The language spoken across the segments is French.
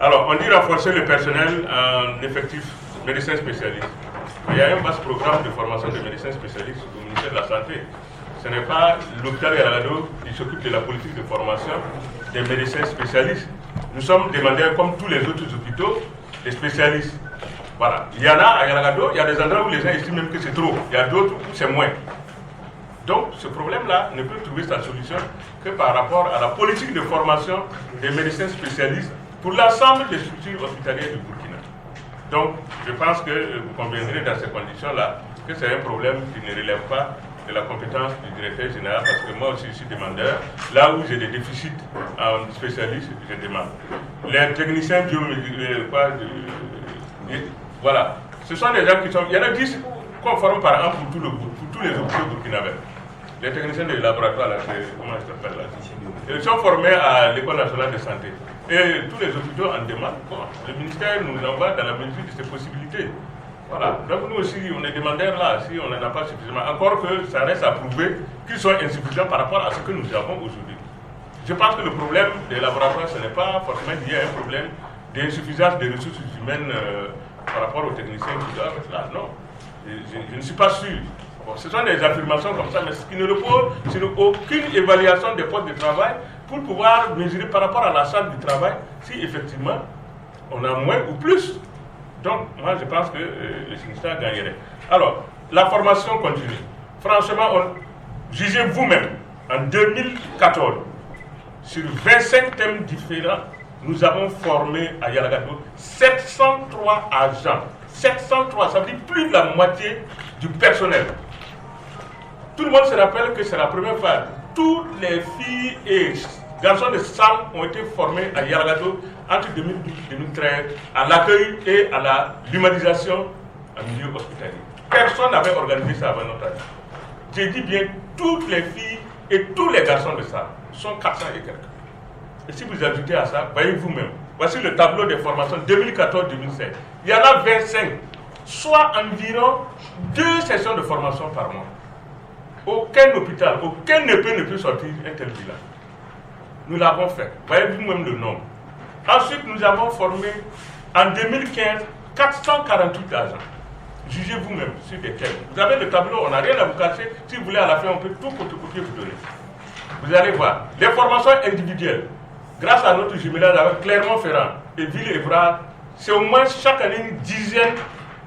Alors, on dit renforcer le personnel en effectif médecins spécialistes. Il y a un vaste programme de formation de médecins spécialistes au ministère de la Santé. Ce n'est pas l'hôpital Yaragado qui s'occupe de la politique de formation des médecins spécialistes. Nous sommes demandeurs, comme tous les autres hôpitaux, des spécialistes. Voilà. Il y en a à Yaragado, il y a des endroits où les gens estiment même que c'est trop. Il y a d'autres où c'est moins. Donc, ce problème-là ne peut trouver sa solution que par rapport à la politique de formation des médecins spécialistes pour l'ensemble des structures hospitalières du Burkina. Donc, je pense que vous conviendrez dans ces conditions-là que c'est un problème qui ne relève pas de la compétence du directeur général, parce que moi aussi je suis demandeur. Là où j'ai des déficits en spécialistes, je demande. Les techniciens biomédicaux, voilà. Ce sont des gens qui sont... Il y en a 10 qu'on forme par an pour tous les hôpitaux burkinabés. Les techniciens de laboratoire, là, comment ça s'appelle là? Ils sont formés à l'École nationale de santé. Et tous les hôpitaux en demandent. Bon, le ministère nous envoie dans la mesure de ses possibilités. Voilà. Donc nous aussi, on est demandeurs là, si on n'en a pas suffisamment. Encore que ça reste à prouver qu'ils sont insuffisants par rapport à ce que nous avons aujourd'hui. Je pense que le problème des laboratoires, ce n'est pas forcément lié à un problème d'insuffisance des ressources humaines par rapport aux techniciens qui doivent être là. Non. Je ne suis pas sûr. Bon, ce sont des affirmations comme ça, mais ce qui ne repose sur aucune évaluation des postes de travail pour pouvoir mesurer par rapport à la charge du travail si effectivement on a moins ou plus. Donc, moi, je pense que le Sinistra gagnerait. Alors, la formation continue. Franchement, jugez vous-même, en 2014, sur 25 thèmes différents, nous avons formé à Yaragado 703 agents. 703, ça veut dire plus de la moitié du personnel. Tout le monde se rappelle que c'est la première fois. Toutes les filles et garçons de salle ont été formés à Yaragado entre 2012 et 2013 à l'accueil et à l'humanisation en milieu hospitalier. Personne n'avait organisé ça avant notre année. J'ai dit bien toutes les filles et tous les garçons de salle sont 400 et quelques. Et si vous ajoutez à ça, voyez vous-même. Voici le tableau des formations 2014-2016. Il y en a 25, soit environ 2 sessions de formation par mois. Aucun hôpital, aucun ne peut sortir un tel bilan. Nous l'avons fait. Voyez vous-même le nombre. Ensuite, nous avons formé en 2015 448 agents. Jugez vous-même sur lesquels. Vous avez le tableau, on n'a rien à vous cacher. Si vous voulez, à la fin, on peut tout photocopier vous donner. Vous allez voir. Les formations individuelles, grâce à notre jumelage avec Clermont-Ferrand et Ville-Évrard, c'est au moins chaque année une dizaine,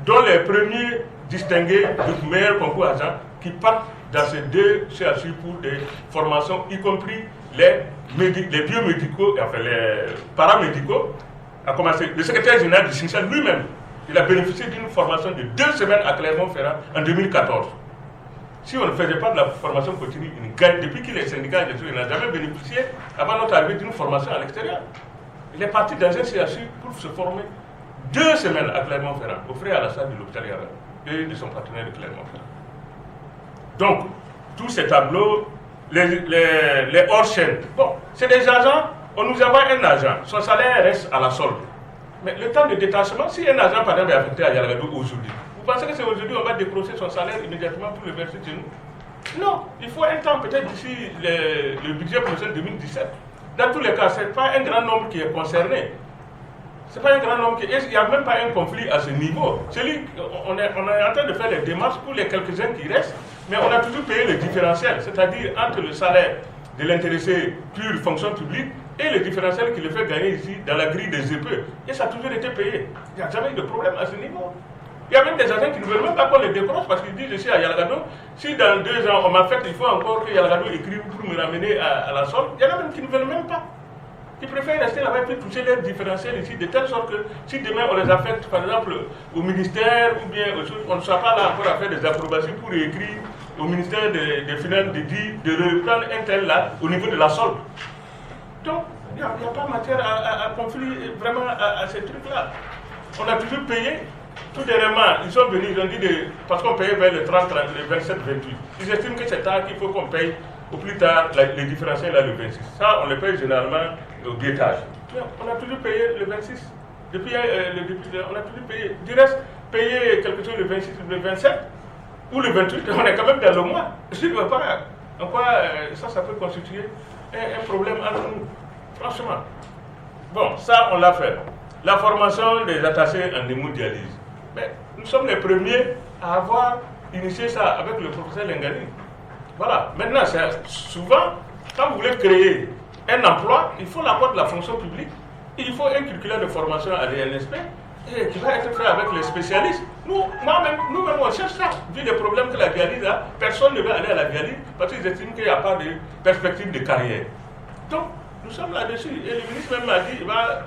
dont les premiers distingués du meilleur concours agents qui partent dans ces 2 CHU pour des formations, y compris les biomédicaux, enfin les paramédicaux, a commencé. Le secrétaire général du Sinistra lui-même, il a bénéficié d'une formation de 2 semaines à Clermont-Ferrand en 2014. Si on ne faisait pas de la formation continue, depuis qu'il est syndicat, il n'a jamais bénéficié, avant notre arrivée, d'une formation à l'extérieur. Il est parti dans un CHU pour se former 2 semaines à Clermont-Ferrand, offert à la salle de l'hôpital Yaragado et de son partenaire de Clermont-Ferrand. Donc, tous ces tableaux, les hors-chaînes, bon, c'est des agents, on nous envoie un agent, son salaire reste à la solde. Mais le temps de détachement, si un agent, par exemple, est affecté à Yaragado aujourd'hui, vous pensez que c'est aujourd'hui on va décrocher son salaire immédiatement pour le verser chez nous? Non, il faut un temps peut-être d'ici le budget prochain 2017. Dans tous les cas, ce n'est pas un grand nombre qui est concerné. C'est pas un grand nombre il n'y a même pas un conflit à ce niveau. On est en train de faire les démarches pour les quelques-uns qui restent, mais on a toujours payé le différentiel, c'est-à-dire entre le salaire de l'intéressé pure fonction publique et le différentiel qui le fait gagner ici dans la grille des EPE. Et ça a toujours été payé. Il n'y a jamais eu de problème à ce niveau. Il y a même des agents qui ne veulent même pas qu'on les décroche parce qu'ils disent ici à Yaragado, si dans 2 ans on m'affecte, il faut encore que Yaragado écrive pour me ramener à la solde. Il y en a même qui ne veulent même pas. Ils préfèrent rester là-bas et toucher leur différentiel ici, de telle sorte que si demain on les affecte, par exemple, au ministère ou bien aux choses, on ne sera pas là encore à faire des approbations pour écrire au ministère des Finances de dire de reprendre un tel là au niveau de la solde. Donc, il n'y a pas matière à conflit vraiment à ces trucs-là. On a toujours payé. Tout dernièrement, ils sont venus, ils ont dit, parce qu'on payait vers le 30, le 27, 28. Ils estiment que c'est tard qu'il faut qu'on paye au plus tard les différentiels là, le 26. Ça, on le paye généralement au guettage. On a toujours payé le 26. Depuis le début, on a toujours payé. Du reste, payer quelque chose le 26, le 27 ou le 28, on est quand même dans le mois. Je ne vois pas en quoi ça peut constituer un problème entre nous. Franchement. Bon, ça, on l'a fait. la formation des attachés en hémodialyse. Mais nous sommes les premiers à avoir initié ça avec le professeur Lengani. Voilà. Maintenant, souvent, quand vous voulez créer un emploi, il faut l'accord de la fonction publique. Il faut un curriculum de formation à l'INSP qui va être fait avec les spécialistes. Nous-mêmes, on cherche ça. Vu les problèmes que la dialyse a, personne ne veut aller à la dialyse parce qu'ils estiment qu'il n'y a pas de perspective de carrière. Donc, nous sommes là-dessus. Et le ministre même m'a dit qu'il va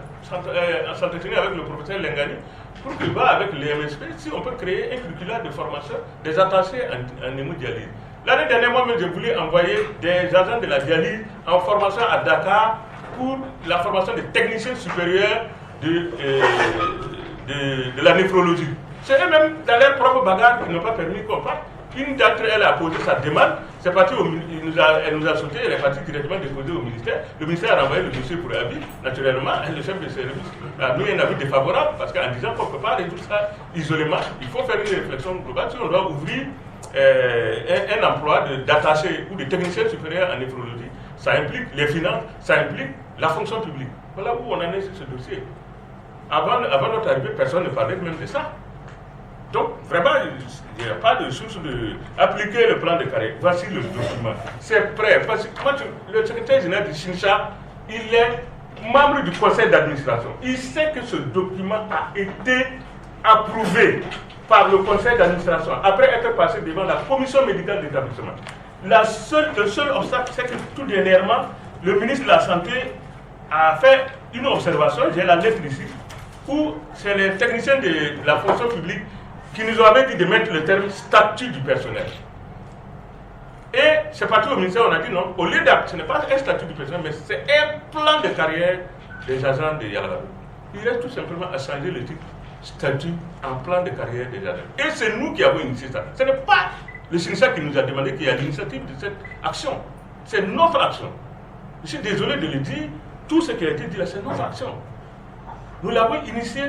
s'entretenir avec le professeur Lengani pour qu'il va avec l'INSP si on peut créer un curriculum de formation des attachés en hémodialyse. L'année dernière, moi-même, j'ai voulu envoyer des agents de la dialyse en formation à Dakar pour la formation des techniciens supérieurs de la néphrologie. C'est eux-mêmes, dans leur propre bagarre, qui n'ont pas permis qu'on parte. Une d'entre elles a posé sa demande, c'est parti elle nous a sauté, elle est partie directement déposée au ministère. Le ministère a envoyé le dossier pour avis, naturellement, le chef de service a donné un avis défavorable, parce qu'en disant qu'on ne peut pas résoudre ça isolément, il faut faire une réflexion globale, si on doit ouvrir un emploi d'attaché ou de technicien supérieur en néphrologie, ça implique les finances, ça implique la fonction publique. Voilà où on en est sur ce dossier. Avant notre arrivée, personne ne parlait même de ça. Donc, vraiment, il n'y a pas de source d'appliquer le plan de carrière. Voici le document. C'est prêt. Parce que le secrétaire général du SINCHA, il est membre du conseil d'administration. Il sait que ce document a été approuvé par le conseil d'administration après être passé devant la commission médicale d'établissement. Le seul obstacle, c'est que tout dernièrement, le ministre de la Santé a fait une observation, j'ai la lettre ici, où c'est les techniciens de la fonction publique qui nous avaient dit de mettre le terme statut du personnel. Et c'est parti au ministère, on a dit non, au lieu ce n'est pas un statut du personnel, mais c'est un plan de carrière des agents de Yalagado. Il reste tout simplement à changer le titre statut en plan de carrière des agents. Et c'est nous qui avons initié ça. Ce n'est pas le SINCHA qui nous a demandé qu'il y a l'initiative de cette action. C'est notre action. Je suis désolé de le dire, tout ce qui a été dit là, c'est notre action. Nous l'avons initié.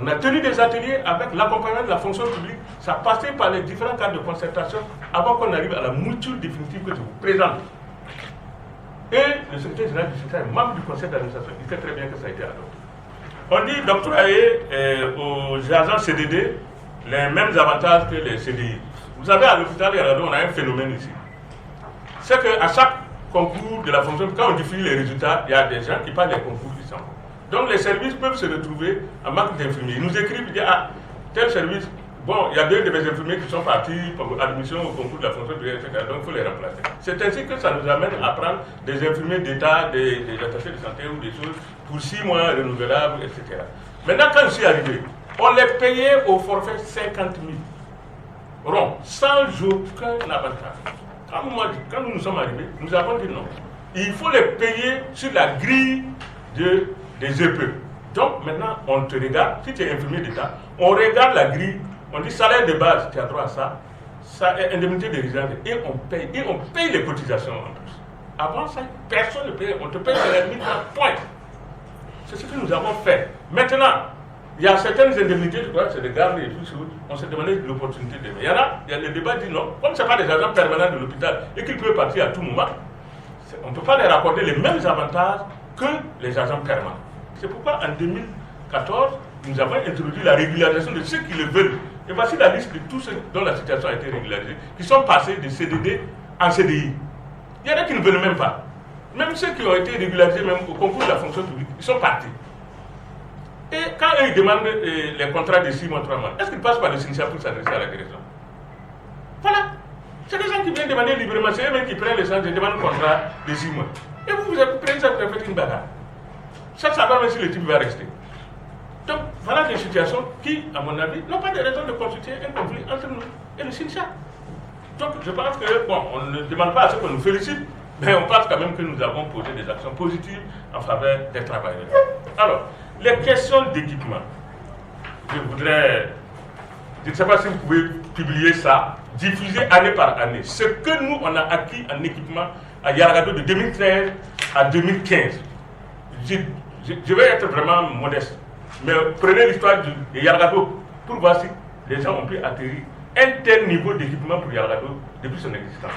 On a tenu des ateliers avec l'accompagnement de la fonction publique. Ça passait par les différents cadres de concertation avant qu'on arrive à la mouture définitive que je vous présente. Et le secrétaire général du SINCHA est membre du conseil d'administration. Il sait très bien que ça a été adopté. On dit d'octroyer aux agents CDD les mêmes avantages que les CDI. Vous savez, à l'hôpital Yalagado, on a un phénomène ici. C'est qu'à chaque concours de la fonction, quand on diffuse les résultats, il y a des gens qui parlent des concours qui s'en vont. Donc les services peuvent se retrouver en manque d'infirmiers. Ils nous écrivent, ils disent, ah, tel service, bon, il y a deux de mes infirmiers qui sont partis pour admission au concours de la fonction publique, etc. Donc il faut les remplacer. C'est ainsi que ça nous amène à prendre des infirmiers d'État, des attachés de santé ou des choses pour 6 mois renouvelables, etc. Maintenant, quand je suis arrivé, on les payait au forfait 50 000 ronds, sans aucun avantage. Quand nous sommes arrivés, nous avons dit non. Il faut les payer sur la grille des EPE. Donc maintenant, on te regarde, si tu es infirmier d'État, on regarde la grille, on dit salaire de base, tu as droit à ça, indemnité de résidence, et on paye les cotisations en plus. Avant ça, personne ne payait, on te paye sur la limite à point. C'est ce que nous avons fait. Maintenant, il y a certaines indemnités, je crois que c'est des gardes et tout, on s'est demandé l'opportunité de. Il y a le débat dit non, comme ce n'est pas des agents permanents de l'hôpital et qu'ils peuvent partir à tout moment, on ne peut pas leur accorder les mêmes avantages que les agents permanents. C'est pourquoi en 2014, nous avons introduit la régularisation de ceux qui le veulent. Et voici la liste de tous ceux dont la situation a été régularisée, qui sont passés de CDD en CDI. Il y en a qui ne veulent même pas. Même ceux qui ont été régularisés même au concours de la fonction publique, ils sont partis. Et quand eux, ils demandent les contrats de 6 mois, 3 mois, est-ce qu'ils passent par le SINCHA pour s'adresser à la direction? Voilà. C'est des gens qui viennent demander librement, c'est eux-mêmes qui prennent les gens et demandent un contrat de 6 mois. Et vous prenez ça, vous faites une bagarre. Ça savoir même si le type va rester. Donc, voilà des situations qui, à mon avis, n'ont pas de raison de constituer un conflit entre nous et le SINCHA. Donc, je pense que, bon, on ne demande pas à ce qu'on nous félicite, mais on pense quand même que nous avons posé des actions positives en faveur des travailleurs. Alors, les questions d'équipement. Je ne sais pas si vous pouvez publier ça, diffuser année par année. Ce que nous, on a acquis en équipement à Yalagado de 2013 à 2015. Je vais être vraiment modeste, mais prenez l'histoire de Yalagado pour voir si les gens ont pu atterrir un tel niveau d'équipement pour Yalagado depuis son existence.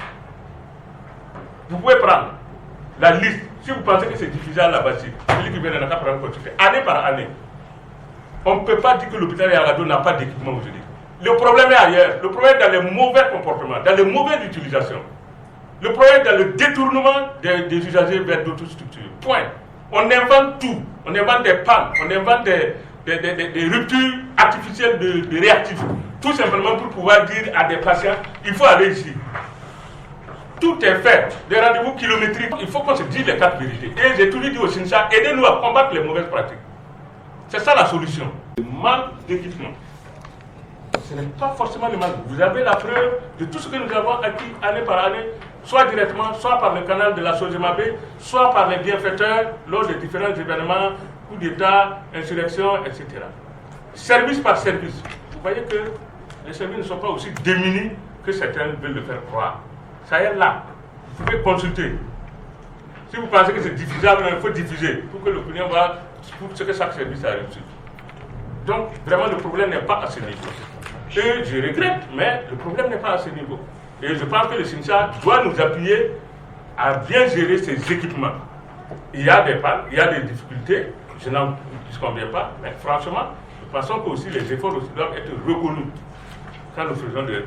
Vous pouvez prendre la liste, si vous pensez que c'est diffusé à la base, celui qui vient de la prendre année par année. On ne peut pas dire que l'hôpital Yalgado n'a pas d'équipement aujourd'hui. Le problème est ailleurs. Le problème est dans les mauvais comportements, dans les mauvaises utilisations. Le problème est dans le détournement des usagers vers d'autres structures. Point. On invente tout. On invente des pannes. On invente des ruptures artificielles de réactifs. Tout simplement pour pouvoir dire à des patients, il faut aller ici. Tout est fait. Des rendez-vous kilométriques. Il faut qu'on se dise les quatre vérités. Et j'ai toujours dit au Sincha, aidez-nous à combattre les mauvaises pratiques. C'est ça la solution. Le manque d'équipement. Ce n'est pas forcément le manque. Vous avez la preuve de tout ce que nous avons acquis année par année, soit directement, soit par le canal de la Sojemabe, soit par les bienfaiteurs lors des différents événements, coups d'État, insurrection, etc. Service par service. Vous voyez que les services ne sont pas aussi démunis que certains veulent le faire croire. Ça y est là. Vous pouvez consulter. Si vous pensez que c'est diffusable, il faut diffuser pour que l'opinion voit pour ce que chaque service a reçu. Donc, vraiment, le problème n'est pas à ce niveau. Et je regrette, mais le problème n'est pas à ce niveau. Et je pense que le Sincha doit nous appuyer à bien gérer ses équipements. Il y a des pannes, il y a des difficultés, je n'en disconviens pas, mais franchement, nous pensons que aussi les efforts aussi doivent être reconnus quand nous faisons des choses.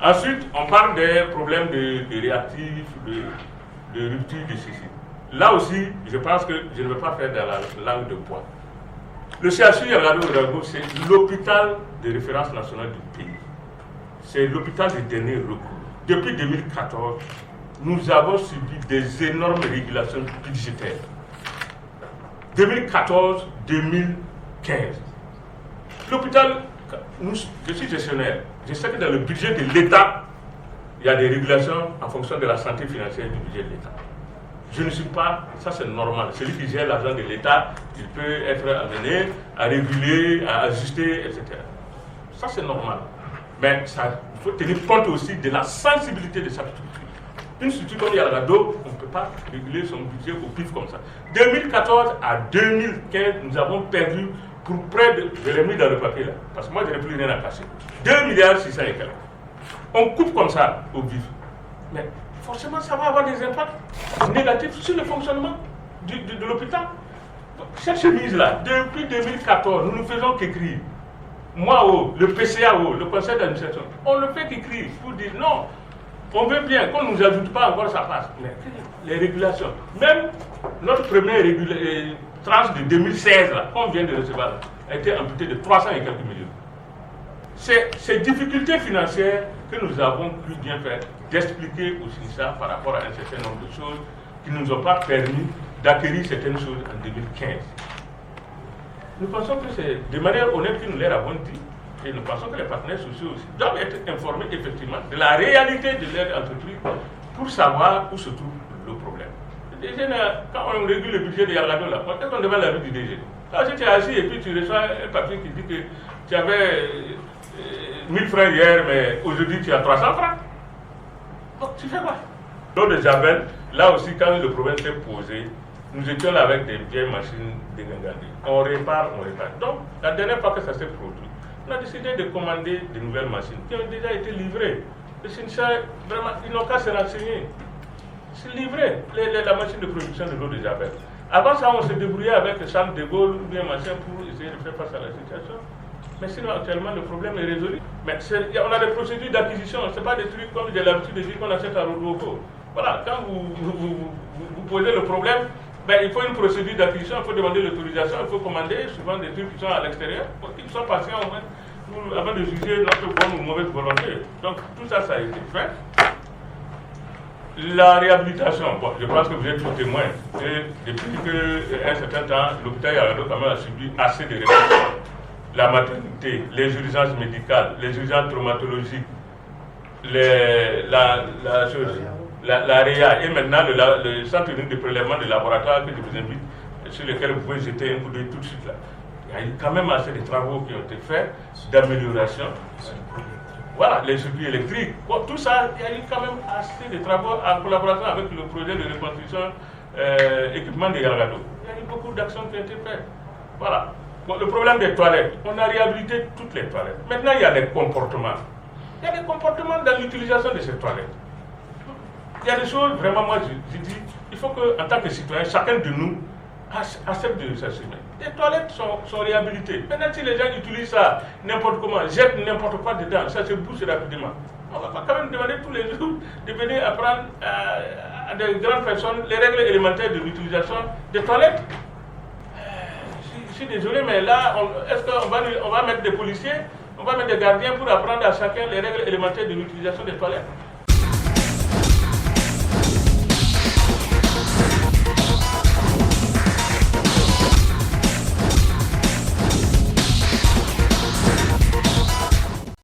Ensuite, on parle des problèmes de réactifs, de rupture de ceci. Là aussi, je pense que je ne vais pas faire dans la langue de bois. Le CHU Yalgado Ouédraogo, c'est l'hôpital de référence nationale du pays. C'est l'hôpital de dernier recours. Depuis 2014, nous avons subi des énormes régulations budgétaires. 2014-2015. L'hôpital, je suis gestionnaire. Je sais que dans le budget de l'État, il y a des régulations en fonction de la santé financière du budget de l'État. Je ne suis pas, ça c'est normal. Celui qui gère l'argent de l'État, il peut être amené à réguler, à ajuster, etc. Ça c'est normal. Mais il faut tenir compte aussi de la sensibilité de chaque structure. Une structure comme Yalgado, on ne peut pas réguler son budget au pif comme ça. 2014 à 2015, nous avons perdu pour près de... Je l'ai mis dans le papier là, parce que moi je n'ai plus rien à cacher. 2,6 milliards et quelques. On coupe comme ça au vif. Mais forcément, ça va avoir des impacts négatifs sur le fonctionnement de l'hôpital. Cette chemise-là, depuis 2014, nous ne faisons qu'écrire. Moi, le PCAO, le conseil d'administration, on ne fait qu'écrire pour dire non, on veut bien, qu'on ne nous ajoute pas encore, ça passe. Mais les régulations, même notre première tranche de 2016, qu'on vient de recevoir, là, a été amputée de 300 et quelques millions. C'est ces difficultés financières que nous avons pu bien faire d'expliquer au Sincha par rapport à un certain nombre de choses qui ne nous ont pas permis d'acquérir certaines choses en 2015. Nous pensons que c'est de manière honnête que nous leur avons dit, et nous pensons que les partenaires sociaux aussi doivent être informés effectivement de la réalité de leur entreprise pour savoir où se trouve le problème. Le DG, quand on régule le budget de Yalgado, là, est-ce qu'on demande l'avis du DG? Quand tu es assis et puis tu reçois un papier qui dit que tu avais 1000 francs hier, mais aujourd'hui tu as 300 francs. Donc tu fais quoi? Lors de Javel, là aussi, quand le problème s'est posé, nous étions là avec des vieilles machines de Ngangandi. On répare. Donc, la dernière fois que ça s'est produit, on a décidé de commander de nouvelles machines qui ont déjà été livrées. Le Sincha, vraiment, ils n'ont qu'à se renseigner. C'est livré, la machine de production de l'eau de Javel. Avant ça, on se débrouillait avec Charles de Gaulle ou bien machin pour essayer de faire face à la situation. Mais sinon, actuellement, le problème est résolu. Mais on a des procédures d'acquisition. Ce n'est pas des trucs comme j'ai l'habitude de dire qu'on achète à Rodoko. Voilà, quand vous posez le problème, ben, il faut une procédure d'acquisition, il faut demander l'autorisation, il faut commander souvent des trucs qui sont à l'extérieur pour qu'ils soient patients au moins, avant de juger notre bonne ou mauvaise volonté. Donc, tout ça, ça a été fait. La réhabilitation, bon, je pense que vous êtes tous témoins. Depuis qu'un certain temps, l'hôpital Yalgado quand même a subi assez de réformes. La maternité, les urgences médicales, les urgences traumatologiques, la REA et maintenant le centre unique de prélèvement de laboratoire que je vous invite, sur lequel vous pouvez jeter un coup d'œil tout de suite là. Il y a eu quand même assez de travaux qui ont été faits d'amélioration. Voilà, les circuits électriques. Bon, tout ça, il y a eu quand même assez de travaux en collaboration avec le projet de reconstruction équipement de Yalgado. Il y a eu beaucoup d'actions qui ont été faites. Voilà. Bon, le problème des toilettes, on a réhabilité toutes les toilettes. Maintenant, il y a les comportements. Il y a des comportements dans l'utilisation de ces toilettes. Il y a des choses, vraiment, moi, je dis, il faut qu'en tant que citoyen, chacun de nous acceptent de s'assumer. Les toilettes sont réhabilitées. Maintenant, si les gens utilisent ça n'importe comment, jettent n'importe quoi dedans, ça se bouche rapidement. On ne va pas quand même demander tous les jours de venir apprendre à des grandes personnes les règles élémentaires de l'utilisation des toilettes. Je suis désolé, mais là, est-ce qu'on va mettre des policiers, on va mettre des gardiens pour apprendre à chacun les règles élémentaires de l'utilisation des toilettes?